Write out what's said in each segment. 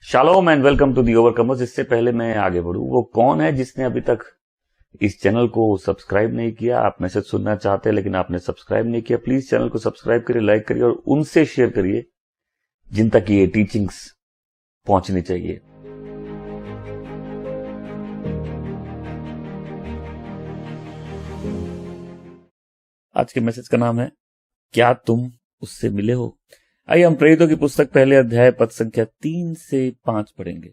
Shalom and welcome to the overcomers. इससे पहले मैं आगे बढ़ूं, वो कौन है जिसने अभी तक इस चैनल को सब्सक्राइब नहीं किया? आप मैसेज सुनना चाहते हैं लेकिन आपने सब्सक्राइब नहीं किया। प्लीज चैनल को सब्सक्राइब करिए, लाइक करिए और उनसे शेयर करिए जिन तक ये टीचिंग्स पहुंचनी चाहिए। आज के मैसेज का नाम है, क्या तुम उससे मिले हो? आइए हम प्रेरितों की पुस्तक पहले अध्याय पद संख्या 3 से 5 पढ़ेंगे।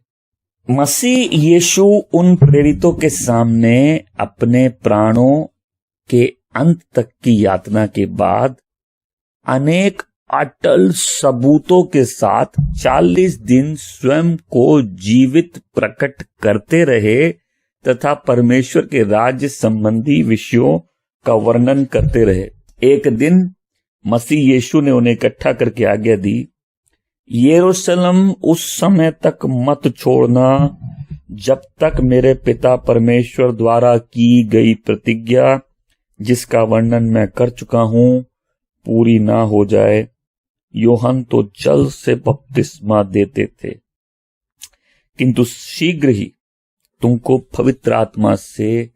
मसीह यीशु उन प्रेरितों के सामने अपने प्राणों के अंत तक की यातना के बाद अनेक अटल सबूतों के साथ 40 दिन स्वयं को जीवित प्रकट करते रहे तथा परमेश्वर के राज्य संबंधी विषयों का वर्णन करते रहे। एक दिन मसीह यीशु ने उन्हें इकट्ठा करके आज्ञा दी, यरूशलेम उस समय तक मत छोड़ना जब तक मेरे पिता परमेश्वर द्वारा की गई प्रतिज्ञा जिसका वर्णन मैं कर चुका हूं पूरी ना हो जाए। यूहन्ना तो जल से बपतिस्मा देते थे, किंतु शीघ्र ही तुमको पवित्र आत्मा से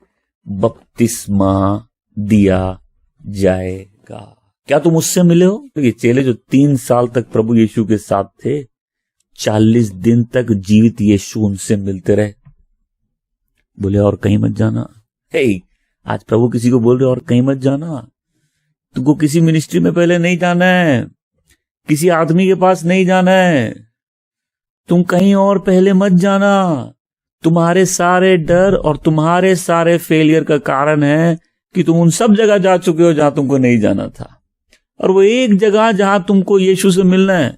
बपतिस्मा दिया जाएगा। क्या तुम उससे मिले हो? तो ये चेले जो 3 साल तक प्रभु यीशु के साथ थे, 40 दिन तक जीवित यीशु उनसे मिलते रहे। बोले और कहीं मत जाना। आज प्रभु किसी को बोल रहे और कहीं मत जाना। तुमको किसी मिनिस्ट्री में पहले नहीं जाना है, किसी आदमी के पास नहीं जाना है, तुम कहीं और पहले मत जाना। तुम्हारे सारे डर और तुम्हारे सारे फेलियर का कारण है कि तुम उन सब जगह जा चुके हो जहां तुमको नहीं जाना था, और वो एक जगह जहां तुमको यीशु से मिलना है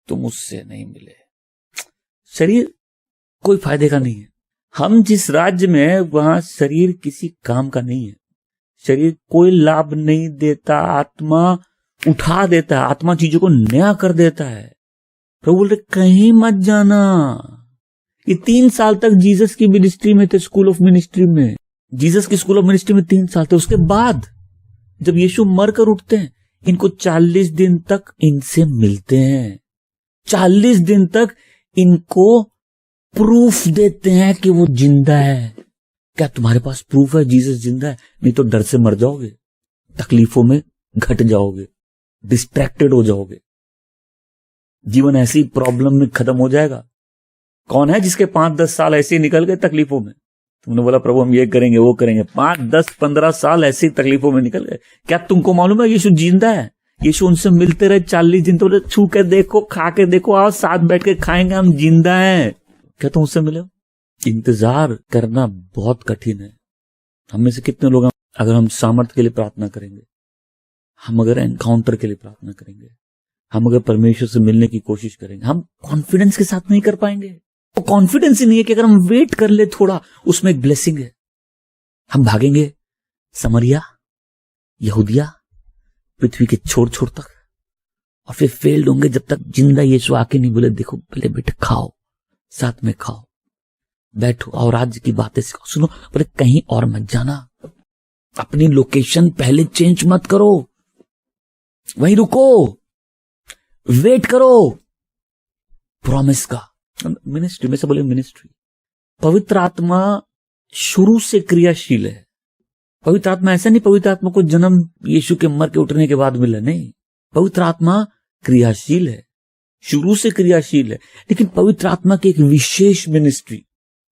तुम उससे नहीं मिले। शरीर कोई फायदे का नहीं है। हम जिस राज्य में है वहां शरीर किसी काम का नहीं है। शरीर कोई लाभ नहीं देता, आत्मा उठा देता है, आत्मा चीजों को नया कर देता है। प्रभु बोल रहे कहीं मत जाना। ये 3 साल तक जीसस की मिनिस्ट्री में थे, स्कूल ऑफ मिनिस्ट्री में। जीसस की स्कूल ऑफ मिनिस्ट्री में 3 साल थे। उसके बाद जब यीशु मरकर उठते हैं, इनको 40 दिन तक इनसे मिलते हैं। 40 दिन तक इनको प्रूफ देते हैं कि वो जिंदा है। क्या तुम्हारे पास प्रूफ है जीसस जिंदा है? नहीं तो डर से मर जाओगे, तकलीफों में घट जाओगे, डिस्ट्रैक्टेड हो जाओगे, जीवन ऐसी प्रॉब्लम में खत्म हो जाएगा। कौन है जिसके 5-10 साल ऐसे ही निकल गए तकलीफों में? तुमने बोला प्रभु हम ये करेंगे वो करेंगे, 5, 10, 15 साल ऐसी तकलीफों में निकल गए। क्या तुमको मालूम है यीशु जिंदा है? यीशु उनसे मिलते रहे 40 दिन, तो छू के देखो, खा के देखो, आओ साथ बैठ के खाएंगे, हम जिंदा हैं। क्या तुम उससे मिले हो? इंतजार करना बहुत कठिन है। हम में से कितने लोग, अगर हम सामर्थ्य के लिए प्रार्थना करेंगे, हम अगर एनकाउंटर के लिए प्रार्थना करेंगे, हम अगर परमेश्वर से मिलने की कोशिश करेंगे, हम कॉन्फिडेंस के साथ नहीं कर पाएंगे। वो कॉन्फिडेंस ही नहीं है कि अगर हम वेट कर ले थोड़ा, उसमें एक ब्लेसिंग है। हम भागेंगे समरिया, यहूदिया, पृथ्वी के छोर छोर तक, और फिर फेल्ड होंगे जब तक जिंदा यीशु आके नहीं बोले देखो पहले बेटे खाओ, साथ में खाओ, बैठो और राज्य की बातें सिखाओ। सुनो, बोले कहीं और मत जाना, अपनी लोकेशन पहले चेंज मत करो, वहीं रुको, वेट करो प्रॉमिस का। मिनिस्ट्री में से बोले मिनिस्ट्री, पवित्र आत्मा शुरू से क्रियाशील है। पवित्र आत्मा ऐसा नहीं, पवित्र आत्मा को जन्म यीशु के मर के उठने के बाद मिला, नहीं। पवित्र आत्मा क्रियाशील है, शुरू से क्रियाशील है। लेकिन पवित्र आत्मा की एक विशेष मिनिस्ट्री,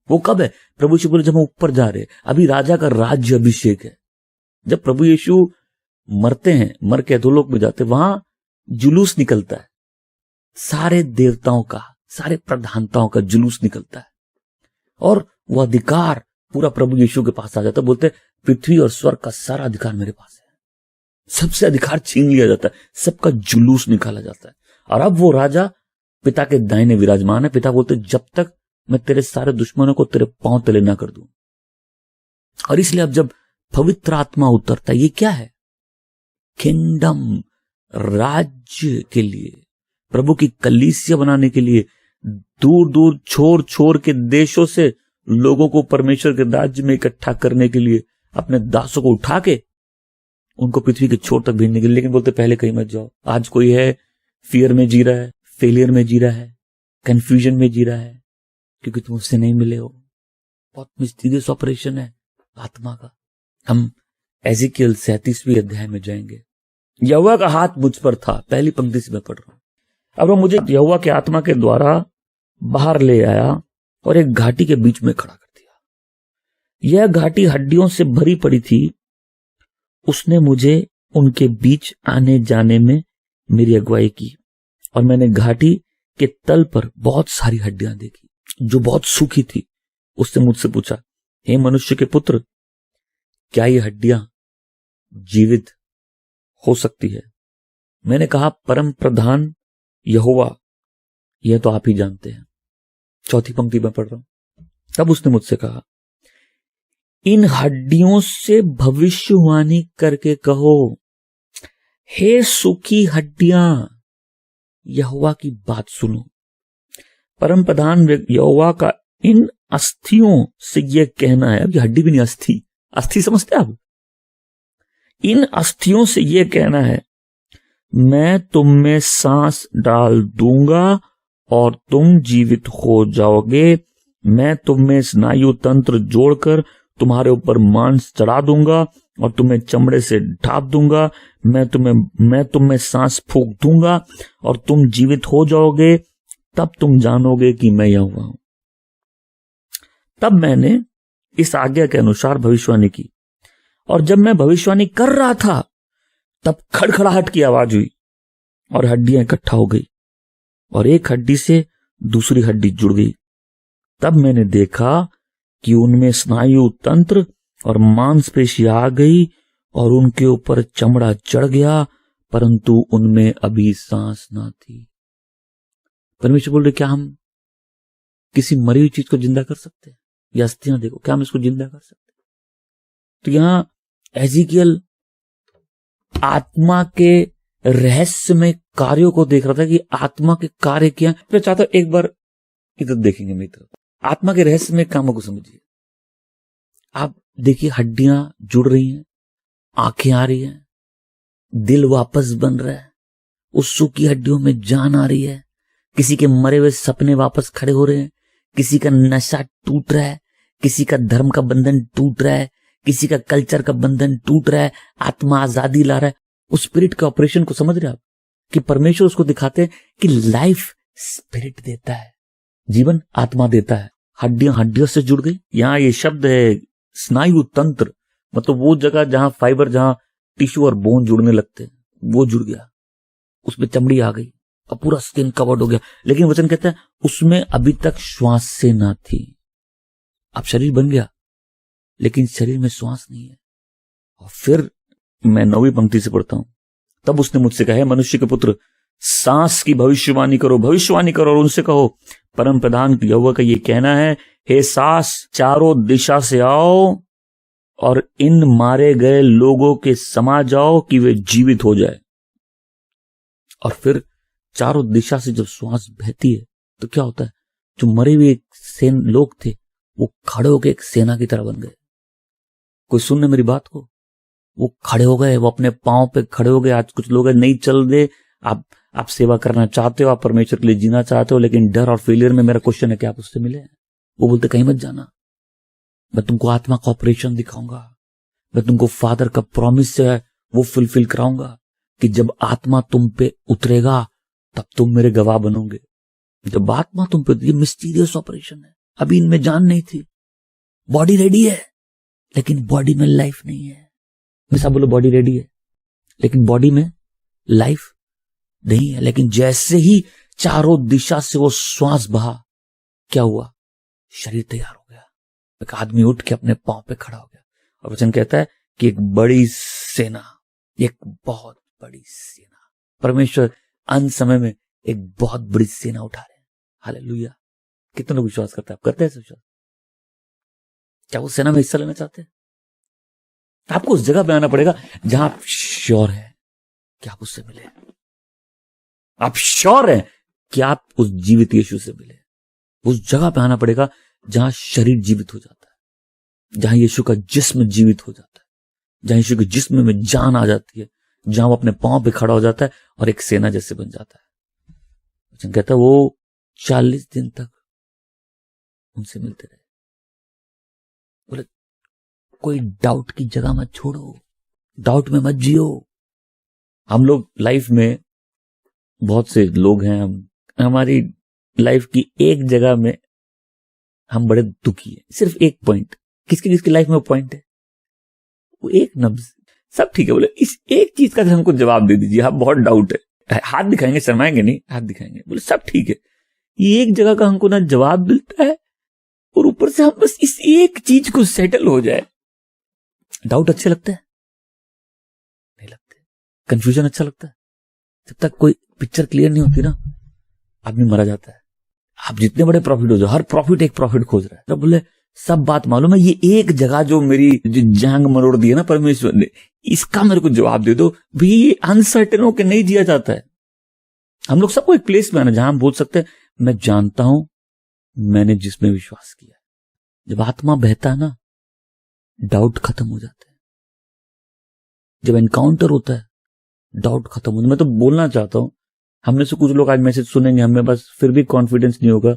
वो कब है? प्रभु यीशु बोले जब हम ऊपर जा रहे, अभी राजा का राज्य अभिषेक है। जब प्रभु यीशु मरते हैं, मर के अधोलोक में जाते, वहां जुलूस निकलता है, सारे देवताओं का, सारे प्रधानताओं का जुलूस निकलता है, और वो अधिकार पूरा प्रभु यीशु के पास आ जाता है। बोलते पृथ्वी और स्वर्ग का सारा अधिकार मेरे पास है। सबसे अधिकार छीन लिया जाता है, सबका जुलूस निकाला जाता है, और अब वो राजा पिता के दाहिने विराजमान है। पिता बोलते जब तक मैं तेरे सारे दुश्मनों को तेरे पांव तले ना कर दूं। और इसलिए अब जब पवित्र आत्मा उतरता है, ये क्या है? किंगडम, राज्य के लिए, प्रभु की कलीसिया बनाने के लिए, दूर दूर छोर छोर के देशों से लोगों को परमेश्वर के राज्य में इकट्ठा करने के लिए, अपने दासों को उठा के उनको पृथ्वी के छोर तक भेजने के लिए। लेकिन बोलते पहले कहीं मत जाओ। आज कोई है फियर में जी रहा है, फेलियर में जी रहा है, कंफ्यूजन में जी रहा है क्योंकि तुम उससे नहीं मिले हो। बहुत मिस्टीरियस ऑपरेशन है आत्मा का। हम एजिकियल 37वें अध्याय में जाएंगे। यहोवा का हाथ मुझ पर था, पहली पंक्ति से मैं पढ़ रहा हूं। अब वो मुझे यहोवा के आत्मा के द्वारा बाहर ले आया और एक घाटी के बीच में खड़ा कर दिया। यह घाटी हड्डियों से भरी पड़ी थी। उसने मुझे उनके बीच आने जाने में मेरी अगुवाई की और मैंने घाटी के तल पर बहुत सारी हड्डियां देखी जो बहुत सूखी थी। उसने मुझसे पूछा, हे मनुष्य के पुत्र, क्या ये हड्डियां जीवित हो सकती है? मैंने कहा, परम प्रधान यहोवा, यह तो आप ही जानते हैं। चौथी पंक्ति में पढ़ रहा हूं। तब उसने मुझसे कहा, इन हड्डियों से भविष्यवाणी करके कहो, हे सूखी हड्डियां, यहोवा की बात सुनो। परम प्रधान यहोवा का इन अस्थियों से यह कहना है। अब ये हड्डी भी नहीं, अस्थि, अस्थि समझते आप? इन अस्थियों से यह कहना है, मैं तुम में सांस डाल दूंगा और तुम जीवित हो जाओगे। मैं तुम में स्नायु तंत्र जोड़कर तुम्हारे ऊपर मांस चढ़ा दूंगा और तुम्हें चमड़े से ढांप दूंगा। मैं तुम में सांस फूंक दूंगा और तुम जीवित हो जाओगे। तब तुम जानोगे कि मैं यहोवा हूं। तब मैंने इस आज्ञा के अनुसार भविष्यवाणी की और जब मैं भविष्यवाणी कर रहा था तब खड़खड़ाहट की आवाज हुई और हड्डियां इकट्ठा हो गई और एक हड्डी से दूसरी हड्डी जुड़ गई। तब मैंने देखा कि उनमें स्नायु तंत्र और मांसपेशी आ गई और उनके ऊपर चमड़ा चढ़ गया, परंतु उनमें अभी सांस ना थी। परमेश्वर बोल रहे, क्या हम किसी मरी हुई चीज को जिंदा कर सकते हैं? ये अस्थियां देखो, क्या हम इसको जिंदा कर सकते हैं? तो यहां एजिकियल आत्मा के रहस्यमय कार्यों को देख रहा था कि आत्मा के कार्य क्या। मैं चाहता हूं एक बार इधर देखेंगे मित्र, आत्मा के रहस्यमय कामों को समझिए। आप देखिए, हड्डियां जुड़ रही हैं, आंखें आ रही हैं, दिल वापस बन रहा है, उस सूखी हड्डियों में जान आ रही है, किसी के मरे हुए सपने वापस खड़े हो रहे हैं, किसी का नशा टूट रहा है, किसी का धर्म का बंधन टूट रहा है, किसी का कल्चर का बंधन टूट रहा है, आत्मा आजादी ला रहा है। उस स्पिरिट के ऑपरेशन को समझ रहे आप कि परमेश्वर उसको दिखाते हैं कि लाइफ स्पिरिट देता है, जीवन आत्मा देता है। हड्डियां हड्डियों से जुड़ गई। यहां ये शब्द है स्नायु तंत्र, मतलब वो जगह जहां फाइबर, जहां टिश्यू और बोन जुड़ने लगते हैं, वो जुड़ गया, उसमें चमड़ी आ गई और पूरा स्किन कवर्ड हो गया। लेकिन वचन कहता है उसमें अभी तक श्वास से ना थी। अब शरीर बन गया लेकिन शरीर में श्वास नहीं है। और फिर मैं 9वीं पंक्ति से पढ़ता हूं। तब उसने मुझसे कहा, मनुष्य के पुत्र, सांस की भविष्यवाणी करो और उनसे कहो, परम प्रधान यहोवा का ये कहना है, हे सांस, चारों दिशा से आओ और इन मारे गए लोगों के समा जाओ कि वे जीवित हो जाए। और फिर चारों दिशा से जब श्वास बहती है तो क्या होता है? जो मरे हुए लोग थे वो खड़े होकर एक सेना की तरह बन गए। कोई सुनने मेरी बात को? वो खड़े हो गए, वो अपने पांव पे खड़े हो गए। आज कुछ लोग नहीं चल रहे, आप सेवा करना चाहते हो, आप परमेश्वर के लिए जीना चाहते हो, लेकिन डर और फेलियर में मेरा क्वेश्चन है कि आप उससे मिले? वो बोलते कहीं मत जाना, मैं तुमको आत्मा का ऑपरेशन दिखाऊंगा, मैं तुमको फादर का प्रॉमिस है वो फुलफिल कराऊंगा कि जब आत्मा तुम पे उतरेगा तब तुम मेरे गवाह बनोगे। जब आत्मा तुम पे, ये मिस्टीरियस ऑपरेशन है। अभी इनमें जान नहीं थी, बॉडी रेडी है लेकिन बॉडी में लाइफ नहीं है। हमेशा बोलो बॉडी रेडी है लेकिन बॉडी में लाइफ नहीं है। लेकिन जैसे ही चारों दिशा से वो श्वास बहा, क्या हुआ? शरीर तैयार हो गया। एक आदमी उठ के अपने पांव पे खड़ा हो गया। और वचन कहता है कि एक बड़ी सेना, एक बहुत बड़ी सेना, परमेश्वर अंत समय में एक बहुत बड़ी सेना उठा रहे हैं। हालेलुया। कितने लोग विश्वास करते हैं? आप करते हैं विश्वास? क्या वो सेना में हिस्सा लेना चाहते हैं? आपको उस जगह पे आना पड़ेगा जहां आप श्योर है कि आप उससे मिले, आप श्योर है कि आप उस जीवित यीशु से मिले। उस जगह पे आना पड़ेगा जहां शरीर जीवित हो जाता है, जहां यीशु का जिस्म जीवित हो जाता है, जहां यीशु के जिस्म में जान आ जाती है, जहां वो अपने पांव पे खड़ा हो जाता है और एक सेना जैसे बन जाता है। वचन कहता है वो 40 दिन तक उनसे मिलते रहे। बोले कोई डाउट की जगह मत छोड़ो, डाउट में मत जियो। हम लोग लाइफ में बहुत से लोग हैं, हमारी लाइफ की एक जगह में हम बड़े दुखी हैं, सिर्फ एक पॉइंट। किसकी किसकी लाइफ में वो पॉइंट है, वो एक नब्ज। सब ठीक है, बोले इस एक चीज का हमको जवाब दे दीजिए, हाँ बहुत डाउट है, हाथ दिखाएंगे, शर्माएंगे नहीं, हाथ दिखाएंगे। बोले सब ठीक है, ये एक जगह का हमको ना जवाब मिलता है, और ऊपर से हम बस इस एक चीज को सेटल हो जाए। डाउट अच्छे लगते हैं? नहीं लगते। कंफ्यूजन अच्छा लगता है? जब तक कोई पिक्चर क्लियर नहीं होती ना, आदमी मरा जाता है। आप जितने बड़े प्रॉफिट हो जाओ, हर प्रॉफिट एक प्रॉफिट खोज रहा है। तो बोले सब बात मालूम है, ये एक जगह जो मेरी जो जांग मरोड़ दी है ना परमेश्वर ने, इसका मेरे को जवाब दे दो। भी अनसर्टेन होकर नहीं जिया जाता है। हम लोग सबको एक प्लेस में आना जहां हम बोल सकते हैं मैं जानता हूं मैंने जिसमें विश्वास किया। जब आत्मा बहता है ना, डाउट खत्म हो जाता है। जब एनकाउंटर होता है, डाउट खत्म होता है। मैं तो बोलना चाहता हूं, हमने से कुछ लोग आज मैसेज सुनेंगे, हमें बस फिर भी कॉन्फिडेंस नहीं होगा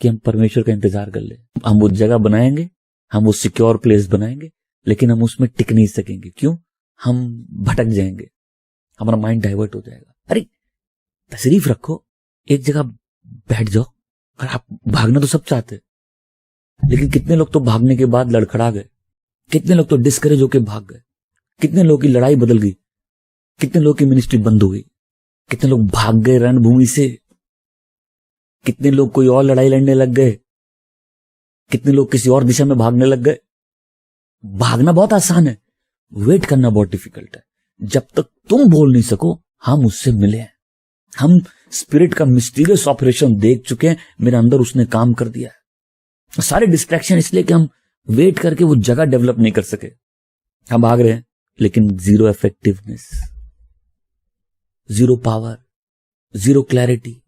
कि हम परमेश्वर का इंतजार कर ले। हम वो जगह बनाएंगे, हम वो सिक्योर प्लेस बनाएंगे, लेकिन हम उसमें टिक नहीं सकेंगे। क्यों? हम भटक जाएंगे, हमारा माइंड डाइवर्ट हो जाएगा। अरे तशरीफ रखो, एक जगह बैठ जाओ। और आप भागना तो सब चाहते, लेकिन कितने लोग तो भागने के बाद लड़खड़ा गए, कितने लोग तो डिस्करेज होकर भाग गए, कितने लोग की लड़ाई बदल गई, कितने लोग की मिनिस्ट्री बंद हो गई, कितने लोग भाग गए रणभूमि से, कितने लोग कोई और लड़ाई लड़ने लग गए, कितने लोग किसी और दिशा में भागने लग गए। भागना बहुत आसान है, वेट करना बहुत डिफिकल्ट है। जब तक तुम बोल नहीं सको, हम उससे मिले हैं। हम स्पिरिट का मिस्टीरियस ऑपरेशन देख चुके हैं, मेरे अंदर उसने काम कर दिया है। सारे डिस्ट्रैक्शन इसलिए कि हम वेट करके वो जगह डेवलप नहीं कर सके। हम भाग रहे हैं, लेकिन zero effectiveness, zero power, zero clarity,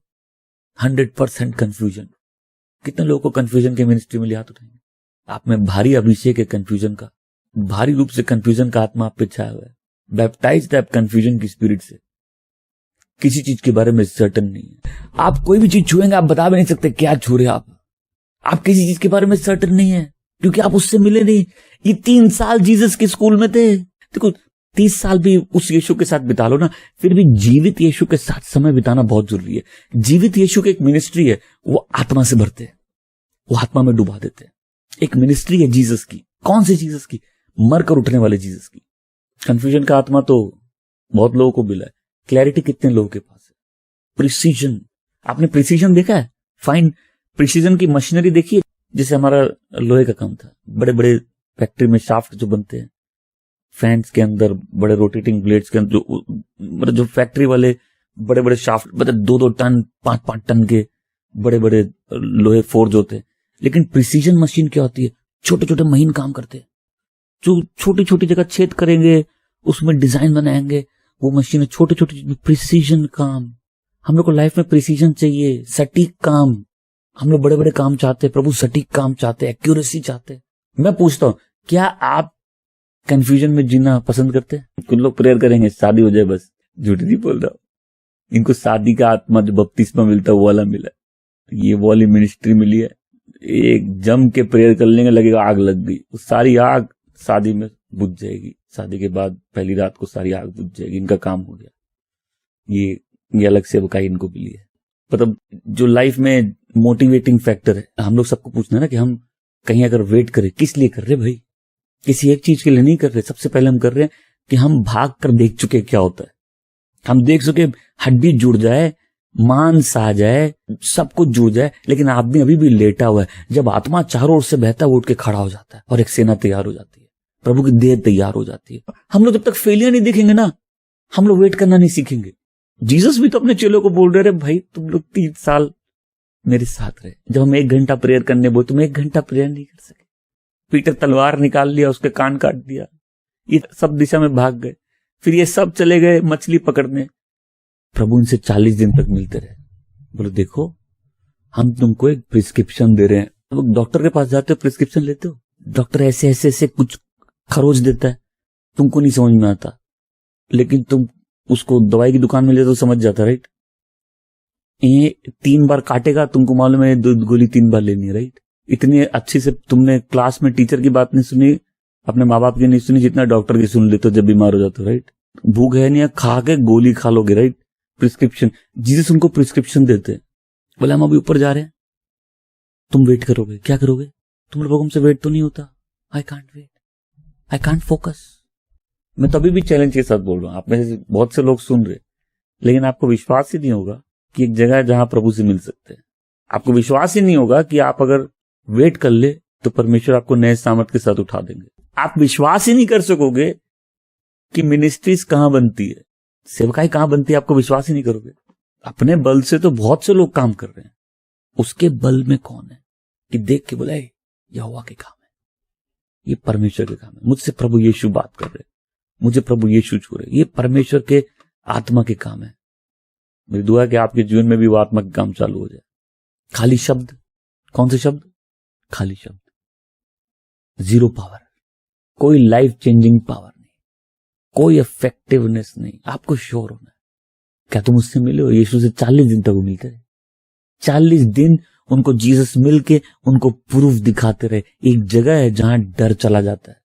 100% confusion. कितने लोगों को कंफ्यूजन के मिनिस्ट्री में लिया हाथ उठाएंगे? आप में भारी अभिषेक है कंफ्यूजन का, भारी रूप से कंफ्यूजन का आत्मा आप पे छाया हुआ है। बैप्टाइज्ड आप कंफ्यूजन की स्पिरिट से, किसी चीज के बारे में सर्टन नहीं है। आप कोई भी चीज छुएंगे, आप बता भी नहीं सकते क्या छू रहे आप किसी चीज के बारे में सर्टन नहीं है, क्योंकि आप उससे मिले नहीं। ये 3 साल जीसस के स्कूल में थे। देखो 30 साल भी उस यीशु के साथ बिता लो ना, फिर भी जीवित यीशु के साथ समय बिताना बहुत जरूरी है। जीवित यीशु की एक मिनिस्ट्री है, वो आत्मा से भरते हैं, वो आत्मा में डुबा देते हैं। एक मिनिस्ट्री है जीसस की। कौन से जीसस की? मरकर उठने वाले जीसस की। कंफ्यूजन का आत्मा तो बहुत लोगों को मिला है, क्लैरिटी कितने लोगों के पास है? प्रिसीजन, आपने प्रिसीजन देखा है? फाइन प्रिसीजन की मशीनरी देखी है? जैसे हमारा लोहे का काम था, बड़े बड़े फैक्ट्री में शाफ्ट जो बनते हैं, फैंस के अंदर, बड़े रोटेटिंग ब्लेड्स के अंदर, मतलब जो फैक्ट्री वाले बड़े बड़े शाफ्ट, मतलब 2-2 टन 5-5 टन के बड़े बड़े लोहे फोर्ज होते हैं। लेकिन प्रिसीजन मशीन क्या होती है? छोटे छोटे महीन काम करते हैं, जो छोटी छोटी जगह छेद करेंगे, उसमें डिजाइन बनाएंगे। वो मशीन छोटे छोटे प्रिसीजन काम। हम लोग को लाइफ में प्रिसीजन चाहिए, सटीक काम। हम लोग बड़े बड़े काम चाहते हैं, प्रभु सटीक काम चाहते हैं, एक्यूरेसी चाहते हैं। मैं पूछता हूं, क्या आप कंफ्यूजन में जीना पसंद करते हैं? कुछ लोग प्रेयर करेंगे शादी हो जाए बस, झूठ नहीं बोल रहा हूं। इनको शादी का आत्मा जो बपतिस्मा मिलता है वो वाला मिला, ये वाली मिनिस्ट्री मिली है। एक जम के प्रेयर कर लेंगे, लगेगा आग लग गई, वो सारी आग शादी में बुझ जाएगी। शादी के बाद पहली रात को सारी आग बुझ जाएगी, इनका काम हो गया। ये अलग से बकाई इनको मिली है। मतलब जो लाइफ में मोटिवेटिंग फैक्टर है, हम लोग सबको पूछना है ना कि हम कहीं अगर वेट करें, किस लिए कर रहे भाई? किसी एक चीज के लिए नहीं कर रहे। सबसे पहले हम कर रहे हैं कि हम भाग कर देख चुके क्या होता है। हम देख चुके हड्डी जुड़ जाए, मांस आ जाए, सब कुछ जुड़ जाए, लेकिन आदमी अभी भी लेटा हुआ है। जब आत्मा चारों ओर से बहता है, वो उठ के खड़ा हो जाता है और एक सेना तैयार हो जाती है, प्रभु की देह तैयार हो जाती है। हम लोग जब तक फेलियर नहीं देखेंगे ना, हम लोग वेट करना नहीं सीखेंगे। जीसस भी तो अपने चेलों को बोल रहे, भाई तुम लोग 3 साल मेरे साथ रहे। जब हम 1 घंटा प्रेयर करने बोले, तुम 1 घंटा प्रेयर नहीं कर सके। पीटर तलवार निकाल लिया, उसके कान काट दिया, ये सब दिशा में भाग गए। फिर ये सब चले गए मछली पकड़ने। प्रभु इनसे 40 दिन तक मिलते रहे। बोले देखो, हम तुमको एक प्रिस्क्रिप्शन दे रहे हैं। तुम डॉक्टर के पास जाते हो, प्रिस्क्रिप्शन लेते हो, डॉक्टर ऐसे ऐसे ऐसे कुछ खरोच देता है, तुमको नहीं समझ में आता, लेकिन तुम उसको दवाई की दुकान में ले तो समझ जाता, राइट? ये 3 बार काटेगा, तुमको मालूम है 2 गोली 3 बार लेनी है, राइट? इतनी अच्छी से तुमने क्लास में टीचर की बात नहीं सुनी, अपने माँ बाप की नहीं सुनी, जितना डॉक्टर की सुन लेते हो जब बीमार हो जाते हो, राइट? भूख है नहीं, खा के गोली खा लोगे, राइट? प्रिस्क्रिप्शन, जीसस उनको प्रिस्क्रिप्शन देते हैं, बोले हम अभी ऊपर जा रहे हैं, तुम वेट करोगे, क्या करोगे? तुम लोगों हमसे वेट तो नहीं होता, I can't wait, I can't focus. मैं तभी भी चैलेंज के साथ बोल रहा हूं, आप में से बहुत से लोग सुन रहे, लेकिन आपको विश्वास ही नहीं होगा कि एक जगह है जहां प्रभु से मिल सकते हैं। आपको विश्वास ही नहीं होगा कि आप अगर वेट कर ले तो परमेश्वर आपको नए सामर्थ के साथ उठा देंगे। आप विश्वास ही नहीं कर सकोगे कि मिनिस्ट्रीज कहां बनती है, सेवकाई कहां बनती है, आपको विश्वास ही नहीं करोगे। अपने बल से तो बहुत से लोग काम कर रहे हैं, उसके बल में कौन है कि देख के बोले यहोवा के काम है, ये परमेश्वर के काम है, मुझसे प्रभु यीशु बात कर रहे, मुझे प्रभु यीशु छू रहे, ये परमेश्वर के आत्मा के काम है। मेरी दुआ है कि आपके जीवन में भी वो आत्मा का काम चालू हो जाए। खाली शब्द, कौन से शब्द? खाली शब्द, जीरो पावर, कोई लाइफ चेंजिंग पावर नहीं, कोई इफेक्टिवनेस नहीं। आपको श्योर होना है। क्या तुम उससे मिले हो? यीशु से 40 दिन तक वो मिलते रहे, 40 दिन उनको जीसस मिल के उनको प्रूफ दिखाते रहे। एक जगह है जहां डर चला जाता है।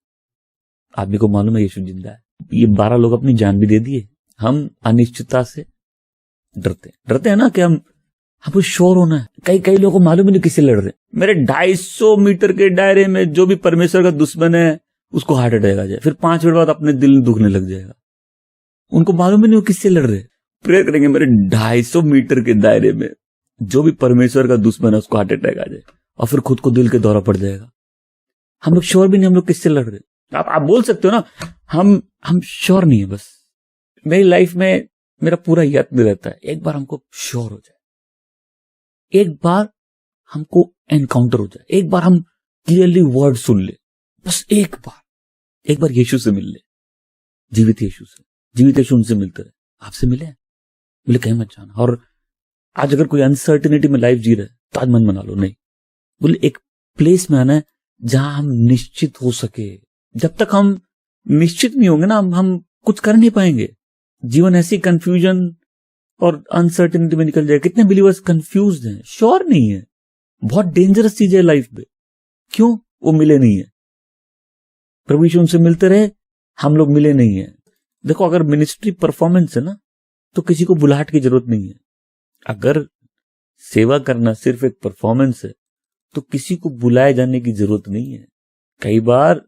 आदमी को मालूम है यीशु जिंदा है। ये 12 लोग अपनी जान भी दे दिए। हम अनिश्चितता से डरते हैं ना कि हमको श्योर होना है। कई लोगों को मालूम ही नहीं किससे लड़ रहे। मेरे 250 मीटर के दायरे में जो भी परमेश्वर का दुश्मन है उसको हार्ट अटैक आ जाए, फिर 5 मिनट बाद अपने दिल दुखने लग जाएगा। उनको मालूम ही नहीं किससे लड़ रहे। प्रेयर करेंगे मेरे 250 मीटर के दायरे में जो भी परमेश्वर का दुश्मन है उसको हार्ट अटैक आ जाए, और फिर खुद को दिल के दौरा पड़ जाएगा। हम लोग श्योर भी नहीं हम लोग किससे लड़ रहे। आप बोल सकते हो ना हम श्योर नहीं है। बस मेरी लाइफ में मेरा पूरा यत्न रहता है एक बार हमको श्योर हो जाए, एक बार हमको एनकाउंटर हो जाए, एक बार हम क्लियरली वर्ड सुन ले, बस एक बार यीशु से मिल ले, जीवित यीशु उनसे मिलते रहे। आपसे मिले बोले कहीं मत जाना। और आज अगर कोई अनसर्टेनिटी में लाइफ जी रहा है तो आज मन बना लो, नहीं बोले एक प्लेस में आना है जहां हम निश्चित हो सके। जब तक हम निश्चित नहीं होंगे ना हम कुछ कर नहीं पाएंगे। जीवन ऐसी कंफ्यूजन और अनसर्टेनिटी में निकल जाए। कितने बिलीवर्स कंफ्यूज्ड हैं, श्योर नहीं है। बहुत डेंजरस चीज है लाइफ में। क्यों? वो मिले नहीं है। प्रभु यीशु उनसे मिलते रहे, हम लोग मिले नहीं है। देखो अगर मिनिस्ट्री परफॉर्मेंस है ना तो किसी को बुलाहट की जरूरत नहीं है। अगर सेवा करना सिर्फ एक परफॉर्मेंस है तो किसी को बुलाए जाने की जरूरत नहीं है। कई बार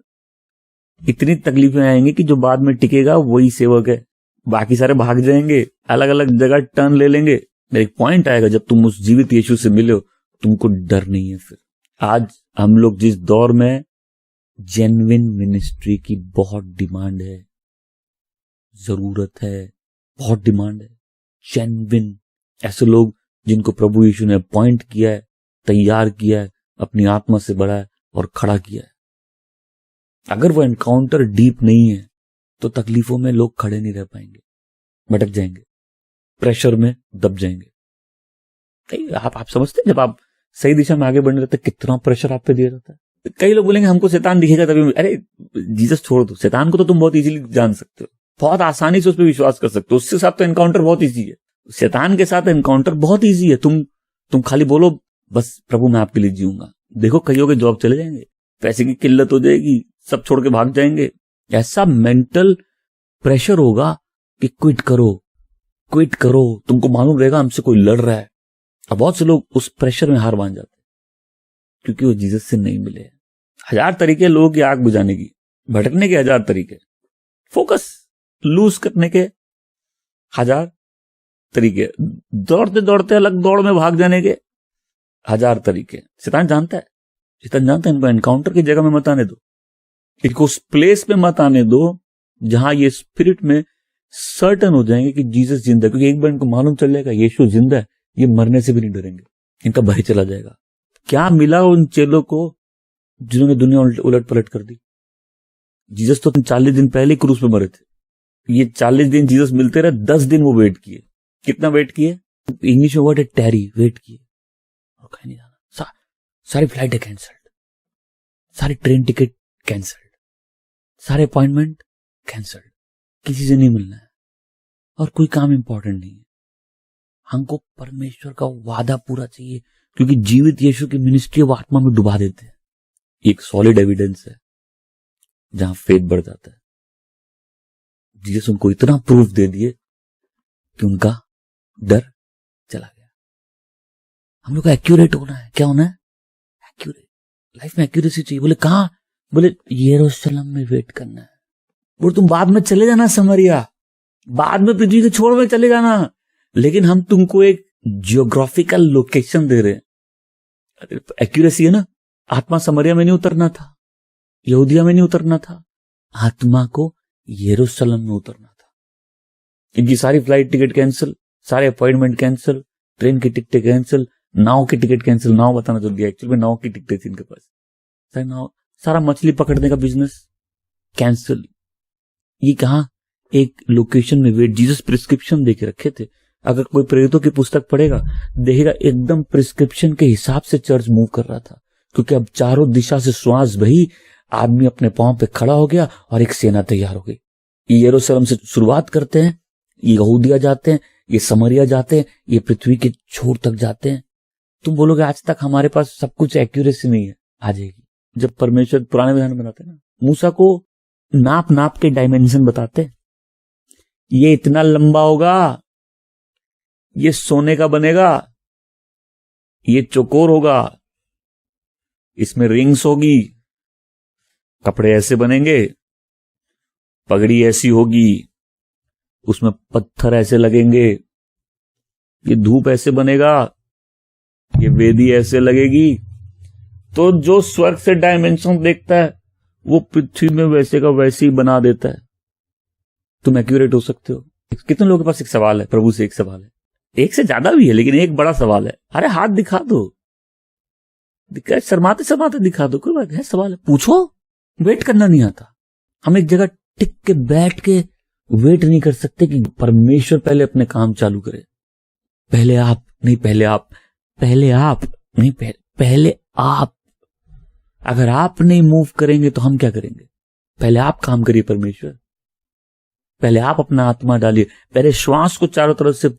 इतनी तकलीफें आएंगी कि जो बाद में टिकेगा वही सेवक है, बाकी सारे भाग जाएंगे, अलग अलग जगह टर्न ले लेंगे। एक पॉइंट आएगा जब तुम उस जीवित यीशु से मिले हो, तुमको डर नहीं है। फिर आज हम लोग जिस दौर में जेन्युइन मिनिस्ट्री की बहुत डिमांड है, जरूरत है, बहुत डिमांड है। जेन्युइन ऐसे लोग जिनको प्रभु यीशु ने अपॉइंट किया है, तैयार किया है, अपनी आत्मा से बढ़ाया और खड़ा किया है। अगर वो एनकाउंटर डीप नहीं है तो तकलीफों में लोग खड़े नहीं रह पाएंगे, भटक जाएंगे, प्रेशर में दब जाएंगे। आप समझते हैं जब आप सही दिशा में आगे बढ़ने रहते कितना प्रेशर आप पे दिया जाता है। कई लोग बोलेंगे हमको शैतान दिखेगा तभी। अरे जीसस छोड़ दो, शैतान को तो तुम बहुत इजीली जान सकते हो, बहुत आसानी से उस पर विश्वास कर सकते हो। उसके साथ तो एनकाउंटर बहुत ईजी है। शैतान के साथ एनकाउंटर बहुत ईजी है। तुम खाली बोलो बस प्रभु मैं आपके लिए जीऊंगा। देखो कईयों के जॉब चले जाएंगे, पैसे की किल्लत हो जाएगी, सब छोड़ के भाग जाएंगे। ऐसा मेंटल प्रेशर होगा कि क्विट करो। तुमको मालूम रहेगा हमसे कोई लड़ रहा है। अब बहुत से लोग उस प्रेशर में हार मान जाते हैं क्योंकि वो जीसस से नहीं मिले। 1000 तरीके लोगों की आग बुझाने की, भटकने के 1000 तरीके, फोकस लूज करने के 1000 तरीके, दौड़ते दौड़ते अलग दौड़ में भाग जाने के 1000 तरीके। शैतान जानता है इनको एनकाउंटर की जगह में मत आने दो, इनको उस प्लेस में मत आने दो जहां ये स्पिरिट में सर्टन हो जाएंगे कि जीसस जिंदा है। क्योंकि एक बार इनको मालूम चल जाएगा यीशु जिंदा है, ये मरने से भी नहीं डरेंगे, इनका भय चला जाएगा। क्या मिला उन चेलों को जिन्होंने दुनिया उलट पलट कर दी? जीसस तो 40 दिन पहले क्रूस पे मरे थे। ये 40 दिन जीसस मिलते रहे, 10 दिन वो वेट किए। कितना वेट किए? इंग्लिश में वर्ड है टैरी, वेट किए और कहीं नहीं जाना। सारी फ्लाइटें कैंसल्ड, सारी ट्रेन टिकट कैंसल्ड, सारे अपॉइंटमेंट कैंसल्ड, किसी से नहीं मिलना है और कोई काम इंपॉर्टेंट नहीं है। हमको परमेश्वर का वादा पूरा चाहिए, क्योंकि जीवित यीशु की मिनिस्ट्री वो आत्मा में डुबा देते हैं। एक सॉलिड एविडेंस है जहां फेथ बढ़ जाता है। जीसस उनको इतना प्रूफ दे दिए कि उनका डर चला गया। हम लोग को एक्यूरेट होना है। क्या होना है? एक्यूरेट। लाइफ में एक्यूरेसी चाहिए। बोले कहां? बोले यरूशलेम में वेट करना है। बोले तुम बाद में चले जाना समरिया, बाद में पृथ्वी के छोर में चले जाना, लेकिन हम तुमको एक जियोग्राफिकल लोकेशन दे रहे हैं। एक्यूरेसी है ना। आत्मा समरिया में नहीं उतरना था, यहूदिया में नहीं उतरना था, आत्मा को यरूशलेम में उतरना था। इनकी सारी फ्लाइट टिकट कैंसिल, सारे अपॉइंटमेंट कैंसिल, ट्रेन की टिकट कैंसिल, नाव की टिकट कैंसिल। नाव बताना जरूरी है, एक्चुअली में नाव की टिकट थी इनके पास। नाव, सारा मछली पकड़ने का बिजनेस कैंसिल। ये कहा? एक लोकेशन में वेट। जीसस प्रिस्क्रिप्शन देके रखे थे। अगर कोई प्रेरितों की पुस्तक पढ़ेगा देखेगा एकदम प्रिस्क्रिप्शन के हिसाब से चर्च मूव कर रहा था, क्योंकि अब चारों दिशा से श्वास बही, आदमी अपने पांव पे खड़ा हो गया और एक सेना तैयार हो गई। ये यरूशलेम से शुरुआत करते हैं, ये यहूदिया जाते हैं, ये समरिया जाते हैं, ये पृथ्वी के छोर तक जाते हैं। तुम बोलोगे आज तक हमारे पास सब कुछ एक्यूरेसी नहीं है। आ जाएगी। जब परमेश्वर पुराने विधान बनाते हैं ना, मूसा को नाप नाप के डायमेंशन बताते, ये इतना लंबा होगा, ये सोने का बनेगा, ये चौकोर होगा, इसमें रिंग्स होगी, कपड़े ऐसे बनेंगे, पगड़ी ऐसी होगी, उसमें पत्थर ऐसे लगेंगे, ये धूप ऐसे बनेगा, ये वेदी ऐसे लगेगी। तो जो स्वर्ग से डायमेंशन देखता है वो पृथ्वी में वैसे का वैसे ही बना देता है। तुम एक्यूरेट हो सकते हो? कितने लोगों के पास एक सवाल है, प्रभु से एक सवाल है, एक से ज्यादा भी है, लेकिन एक बड़ा सवाल है। अरे हाथ दिखा दो, शर्माते शर्माते दिखा दो, कोई बात है, सवाल है, पूछो। वेट करना नहीं आता। हम एक जगह टिक के बैठ के वेट नहीं कर सकते कि परमेश्वर पहले अपने काम चालू करे। पहले आप नहीं, पहले आप, पहले आप नहीं, पहले आप। अगर आप नहीं मूव करेंगे तो हम क्या करेंगे? पहले आप काम करिए परमेश्वर, पहले आप अपना आत्मा डालिए, पहले श्वास को चारों तरफ से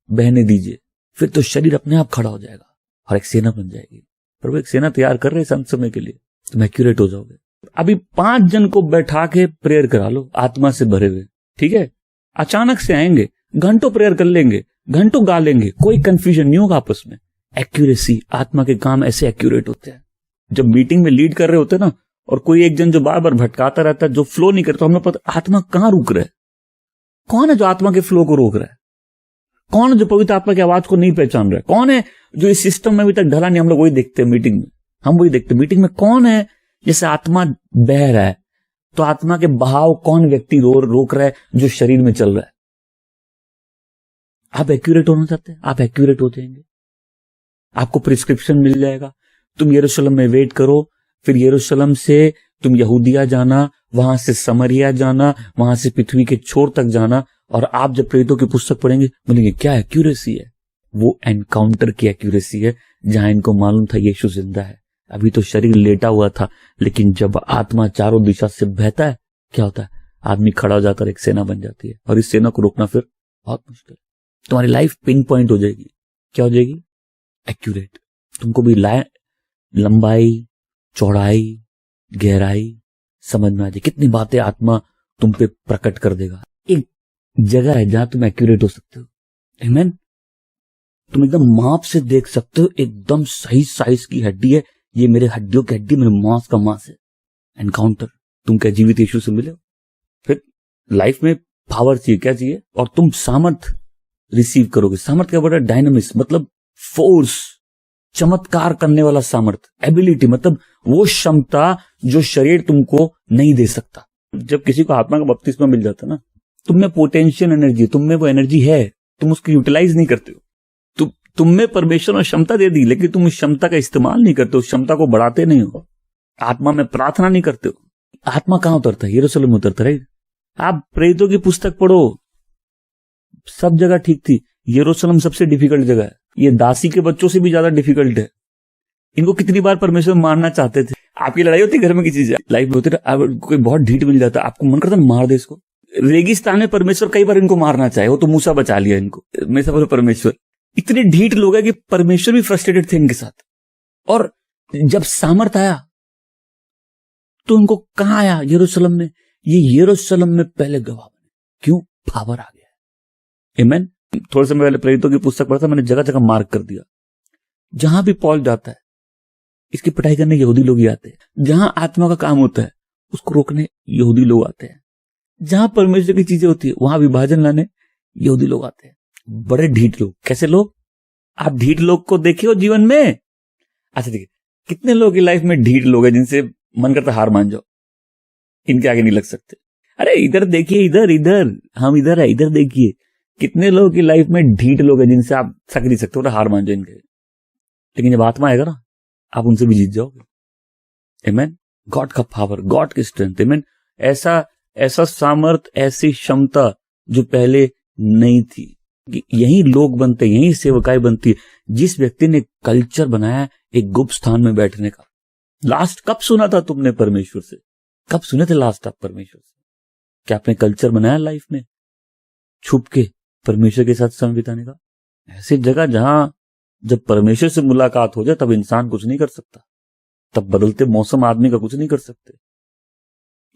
बहने दीजिए, फिर तो शरीर अपने आप खड़ा हो जाएगा और एक सेना बन जाएगी। प्रभु एक सेना तैयार कर रहे हैं अंत समय के लिए, तुम एक्यूरेट हो जाओगे। अभी 5 जन को बैठा के प्रेयर करा लो आत्मा से भरे हुए, ठीक है? अचानक से आएंगे, घंटों प्रेयर कर लेंगे, घंटों गा लेंगे, कोई कंफ्यूजन नहीं होगा आपस में। एक्यूरेसी, आत्मा के काम ऐसे एक्यूरेट होते हैं। जब मीटिंग में लीड कर रहे होते हैं ना, और कोई एक जन जो बार बार भटकाता रहता है, जो फ्लो नहीं करता, तो हम लोग पता आत्मा कहां रुक रहा है। कौन है जो आत्मा के फ्लो को रोक रहा है? कौन है जो पवित्र आत्मा की आवाज को नहीं पहचान रहा है? कौन है जो इस सिस्टम में अभी तक ढला नहीं? हम लोग वही देखते हैं मीटिंग में, हम वही देखते हैं मीटिंग में। कौन है जैसे आत्मा बह रहा है, तो आत्मा के बहाव कौन व्यक्ति रोक रहा है? जो शरीर में चल रहा है। आप एक्यूरेट होना चाहते हैं, आप एक्यूरेट हो जाएंगे, आपको प्रिस्क्रिप्शन मिल जाएगा। तुम यरूशलेम में वेट करो, फिर यरूशलेम से तुम यहूदिया जाना, वहां से समरिया जाना, वहां से पृथ्वी के छोर तक जाना। और आप जब प्रेरितों की पुस्तक पढ़ेंगे बोलेंगे क्या एक्यूरेसी है? वो एनकाउंटर की एक्यूरेसी है, जहां इनको मालूम था यीशु जिंदा है। अभी तो शरीर लेटा हुआ था, लेकिन जब आत्मा चारों दिशा से बहता है, क्या होता है? आदमी खड़ा हो जाता है, एक सेना बन जाती है, और इस सेना को रोकना फिर बहुत मुश्किल। तुम्हारी लाइफ पिन पॉइंट हो जाएगी। क्या हो जाएगी? एक्यूरेट। तुमको भी लंबाई, चौड़ाई, गहराई समझ में आ जाए। कितनी बातें आत्मा तुम पे प्रकट कर देगा। एक जगह है जहां तुम एक्यूरेट हो सकते हो। आमीन। तुम एकदम माप से देख सकते हो, एकदम सही साइज की हड्डी है, ये मेरे हड्डियों की हड्डी, मेरे मांस का मांस है। एनकाउंटर। तुम क्या जीवित यीशु से मिले हो? फिर लाइफ में पावर चाहिए, क्या चाहिए? और तुम सामर्थ रिसीव करोगे। सामर्थ क्या बड़ा? डायनामिक्स, मतलब फोर्स, चमत्कार करने वाला सामर्थ। एबिलिटी मतलब वो क्षमता जो शरीर तुमको नहीं दे सकता। जब किसी को आत्मा का बपतिस्मा मिल जाता है ना, तुम में पोटेंशियल एनर्जी, तुम में वो एनर्जी है, तुम उसकी यूटिलाइज नहीं करते हो। तुम में परमेश्वर ने क्षमता दे दी, लेकिन तुम उस क्षमता का इस्तेमाल नहीं करते हो, उस क्षमता को बढ़ाते नहीं हो, आत्मा में प्रार्थना नहीं करते हो। आत्मा कहां उतरता है? यरूशलेम में उतरता है। आप प्रेरितों की पुस्तक पढ़ो, सब जगह ठीक थी, यरूशलेम सबसे डिफिकल्ट जगह है। ये दासी के बच्चों से भी ज्यादा डिफिकल्ट है। इनको कितनी बार परमेश्वर मारना चाहते थे। आपकी लड़ाई होती घर में किसी से, लाइफ में होती है, कोई बहुत ढीठ मिल जाता है, आपको मन करता है मार दे इसको। रेगिस्तान में परमेश्वर कई बार इनको मारना चाहे, वो तो मूसा बचा लिया इनको। मैं सब बोलो परमेश्वर, इतने ढीठ लोग हैं कि परमेश्वर भी फ्रस्ट्रेटेड थे इनके साथ। और जब सामर्थ आया तो उनको कहां आया? यरूशलेम में। ये यरूशलेम में पहले गवाह बने। क्यों? पावर आ गया। आमीन। थोड़े समय पहले प्रेरितों की पुस्तक पढ़ा था, मैंने जगह जगह मार्क कर दिया, जहां भी पॉल जाता है इसकी पिटाई करने यहूदी लोग ही आते हैं। जहां आत्मा का काम होता है उसको रोकने यहूदी लोग आते हैं। जहां परमेश्वर की चीजें होती है वहां विभाजन लाने यहूदी लोग आते हैं। बड़े ढीठ लोग। कैसे लोग? आप ढीठ लोग को देखे हो जीवन में? अच्छा देखिए, कितने लोगों की लाइफ में ढीठ लोग हैं जिनसे मन करता हार मान जाओ, इनके आगे नहीं लग सकते। अरे इधर देखिए, इधर इधर हम इधर है, इधर देखिए। कितने लोगों की लाइफ में ढीठ लोग हैं जिनसे आप सक नहीं सकते और हार मान जाओ इनके। लेकिन जब आत्मा आएगा ना, आप उनसे भी जीत जाओगे। आमीन। गॉड का पावर, गॉड की स्ट्रेंथ। आमीन। ऐसा सामर्थ, ऐसी क्षमता जो पहले नहीं थी। यही लोग बनते, यही सेवकाई बनती है जिस व्यक्ति ने कल्चर बनाया एक गुप्त स्थान में बैठने का। लास्ट कब सुना था तुमने परमेश्वर से? कब सुने थे लास्ट आप परमेश्वर से? क्या आपने कल्चर बनाया लाइफ में छुप के परमेश्वर के साथ समय बिताने का? ऐसी जगह जहां जब परमेश्वर से मुलाकात हो जाए तब इंसान कुछ नहीं कर सकता, तब बदलते मौसम आदमी का कुछ नहीं कर सकते।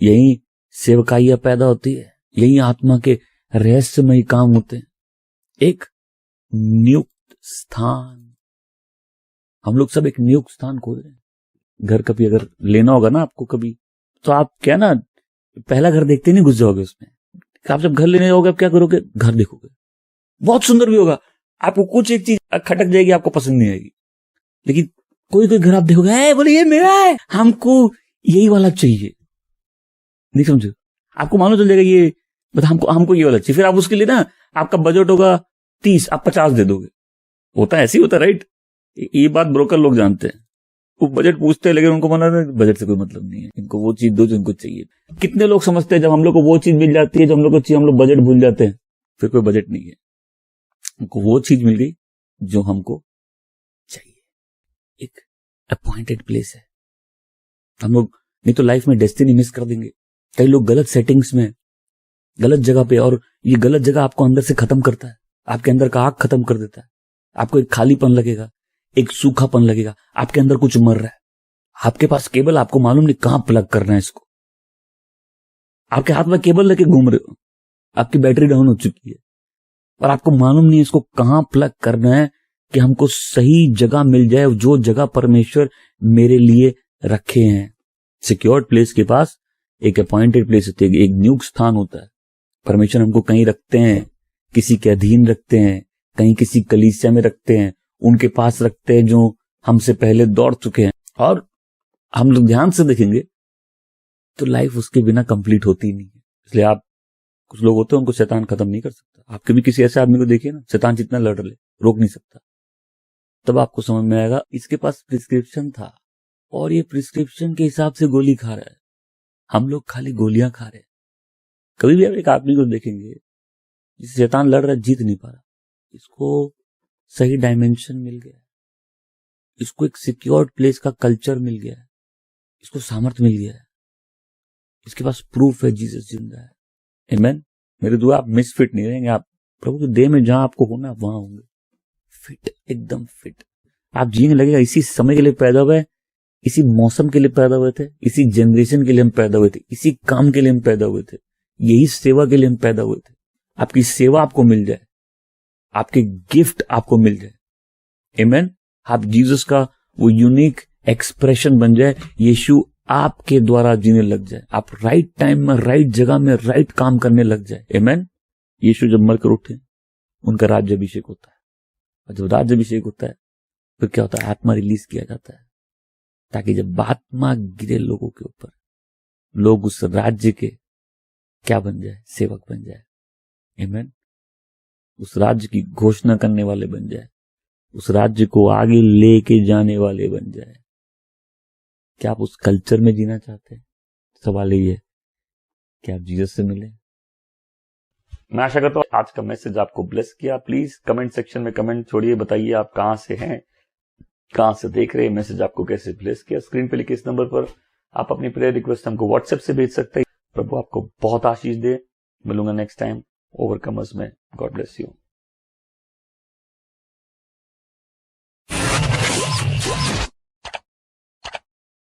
यही सेवकाइयां पैदा होती है, यही आत्मा के रहस्यमय काम होते हैं। एक नियुक्त स्थान। हम लोग सब एक नियुक्त स्थान खोज रहे हैं। घर कभी अगर लेना होगा ना आपको कभी, तो आप क्या ना, पहला घर देखते नहीं घुस जाओगे उसमें। आप जब घर लेने जाओगे आप क्या करोगे? घर देखोगे, बहुत सुंदर भी होगा, आपको कुछ एक चीज खटक जाएगी, आपको पसंद नहीं आएगी। लेकिन कोई कोई घर आप देखोगे, बोले ये मेरा है, हमको यही वाला चाहिए। नहीं समझो? आपको मालूम चल जाएगा ये, हमको ये वाला चाहिए। फिर आप उसके लिए ना, आपका बजट होगा 30, आप 50 दे दोगे। होता है, ऐसे ही होता है, राइट? ये बात ब्रोकर लोग जानते हैं। वो बजट पूछते हैं लेकिन उनको मना है, बजट से कोई मतलब नहीं है, इनको वो चीज दो जो इनको चाहिए। कितने लोग समझते हैं जब हम लोग को वो चीज मिल जाती है जो हम लोग को चाहिए, हम लोग बजट भूल जाते हैं। फिर कोई बजट नहीं है, उनको वो चीज मिल गई जो हमको चाहिए। एक अपॉइंटेड प्लेस है। हम लोग नहीं तो लाइफ में डेस्टिनी मिस कर देंगे। कई लोग गलत सेटिंग्स में, गलत जगह पे, और ये गलत जगह आपको अंदर से खत्म करता है, आपके अंदर का आग खत्म कर देता है। आपको एक खालीपन लगेगा, एक सूखापन लगेगा, आपके अंदर कुछ मर रहा है। आपके पास केबल, आपको मालूम नहीं कहां प्लग करना है इसको। आपके हाथ में केबल लेके घूम रहे हो, आपकी बैटरी डाउन हो चुकी है और आपको मालूम नहीं इसको कहां प्लग करना है कि हमको सही जगह मिल जाए, जो जगह परमेश्वर मेरे लिए रखे हैं। सिक्योर्ड प्लेस के पास एक अपॉइंटेड प्लेस होती है, एक नियुक्त स्थान होता है। परमेश्वर हमको कहीं रखते हैं, किसी के अधीन रखते हैं, कहीं किसी कलीसिया में रखते हैं, उनके पास रखते हैं जो हमसे पहले दौड़ चुके हैं। और हम लोग ध्यान से देखेंगे तो लाइफ उसके बिना कंप्लीट होती नहीं है। इसलिए आप, कुछ लोग होते हैं उनको शैतान खत्म नहीं कर सकता। आप कभी किसी ऐसे आदमी को देखिए ना, शैतान जितना लड़ ले रोक नहीं सकता। तब आपको समझ में आएगा इसके पास प्रिस्क्रिप्शन था और ये प्रिस्क्रिप्शन के हिसाब से गोली खा रहा है। हम लोग खाली गोलियां खा रहे हैं। कभी भी आप एक आदमी को देखेंगे जिसे शैतान लड़ रहा है, जीत नहीं पा रहा, इसको सही डायमेंशन मिल गया है, इसको एक सिक्योर्ड प्लेस का कल्चर मिल गया है, इसको सामर्थ मिल गया है, इसके पास प्रूफ है जीसस जिंदा है। आमीन। मेरे दुआ, आप मिसफिट नहीं रहेंगे। आप प्रभु की देह में जहां आपको होना वहां होंगे, फिट, एकदम फिट। आप जीने लगेगा इसी समय के लिए पैदा हुए, इसी मौसम के लिए पैदा हुए थे, इसी जनरेशन के लिए हम पैदा हुए थे, इसी काम के लिए हम पैदा हुए थे, यही सेवा के लिए हम पैदा हुए थे। आपकी सेवा आपको मिल जाए, आपके गिफ्ट आपको मिल जाए। आमीन। आप जीसस का वो यूनिक एक्सप्रेशन बन जाए, यीशु आपके द्वारा जीने लग जाए, आप राइट टाइम में, राइट जगह में, राइट काम करने लग जाए। आमीन। यीशु जब मरकर उठे, उनका राज्याभिषेक होता है, और जब राज्याभिषेक होता है फिर क्या होता है? आत्मा रिलीज किया जाता है, ताकि जब आत्मा गिरे लोगों के ऊपर, लोग उस राज्य के क्या बन जाए? सेवक बन जाए। आमीन। उस राज्य की घोषणा करने वाले बन जाए, उस राज्य को आगे लेके जाने वाले बन जाए। क्या आप उस कल्चर में जीना चाहते हैं? सवाल ये है कि आप जीसस से मिले। मैं आशा करता हूं आज का मैसेज आपको ब्लेस किया। प्लीज कमेंट सेक्शन में कमेंट छोड़िए, बताइए आप कहां से हैं, कहां से देख रहे हैं, मैसेज आपको कैसे ब्लेस किया। स्क्रीन पे लिखे इस नंबर पर आप अपनी प्रेयर रिक्वेस्ट हमको व्हाट्सएप से भेज सकते हैं। प्रभु आपको बहुत आशीष दे। मिलूंगा नेक्स्ट टाइम ओवरकमर्स में। God bless you. है।